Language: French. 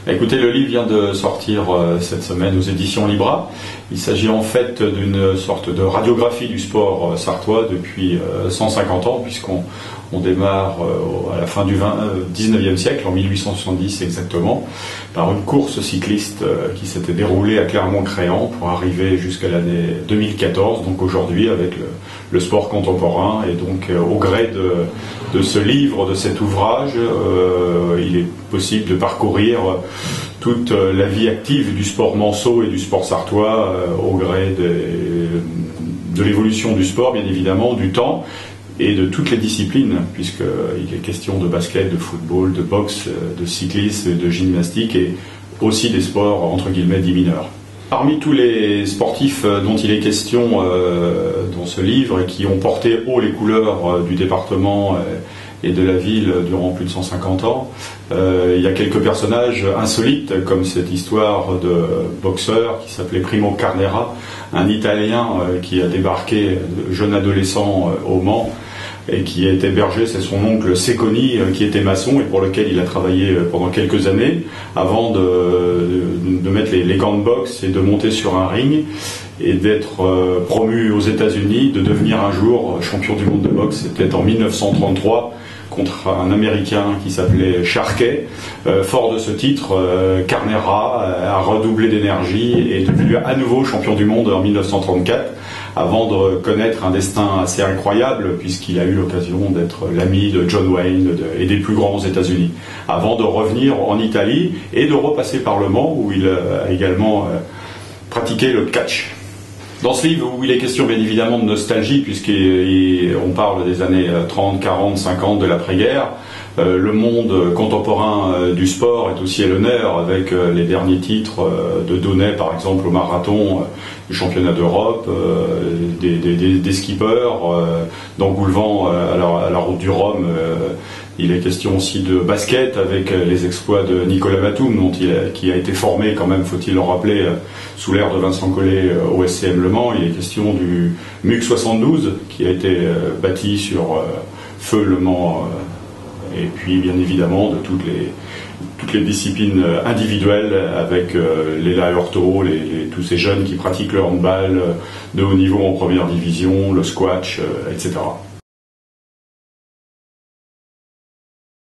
Écoutez, le livre vient de sortir cette semaine aux éditions Libra. Il s'agit en fait d'une sorte de radiographie du sport sartois depuis 150 ans, puisqu'on démarre à la fin du 19e siècle, en 1870 exactement, par une course cycliste qui s'était déroulée à Clermont-Créant pour arriver jusqu'à l'année 2014, donc aujourd'hui avec le sport contemporain. Et donc au gré de ce livre, de cet ouvrage, il est possible de parcourir toute la vie active du sport manceau et du sport sartois au gré de l'évolution du sport, bien évidemment, du temps et de toutes les disciplines, puisqu'il est question de basket, de football, de boxe, de cyclisme, de gymnastique et aussi des sports entre guillemets dits mineurs. Parmi tous les sportifs dont il est question dans ce livre et qui ont porté haut les couleurs du département et de la ville durant plus de 150 ans, il y a quelques personnages insolites, comme cette histoire de boxeur qui s'appelait Primo Carnera, un Italien qui a débarqué jeune adolescent au Mans et qui est hébergé, c'est son oncle Secconi qui était maçon et pour lequel il a travaillé pendant quelques années avant de mettre les gants de boxe et de monter sur un ring et d'être promu aux États-Unis, de devenir un jour champion du monde de boxe. C'était en 1933 contre un Américain qui s'appelait Sharkey. Fort de ce titre, Carnera a redoublé d'énergie et est devenu à nouveau champion du monde en 1934, avant de connaître un destin assez incroyable, puisqu'il a eu l'occasion d'être l'ami de John Wayne et des plus grands aux États-Unis, avant de revenir en Italie et de repasser par le Mans, où il a également pratiqué le catch. Dans ce livre, où il est question bien évidemment de nostalgie, puisqu'on parle des années 30, 40, 50 de l'après-guerre, le monde contemporain du sport est aussi à l'honneur, avec les derniers titres de Donnet, par exemple, au marathon, du championnat d'Europe, des skippers, d'Engoulevent à la route du Rhum. Il est question aussi de basket avec les exploits de Nicolas Batum, qui a été formé, quand même, faut-il le rappeler, sous l'ère de Vincent Collet au SCM Le Mans. Il est question du MUC 72 qui a été bâti sur feu Le Mans, et puis bien évidemment de toutes les disciplines individuelles avec Léla Hurtado, tous ces jeunes qui pratiquent le handball de haut niveau en première division, le squash, etc.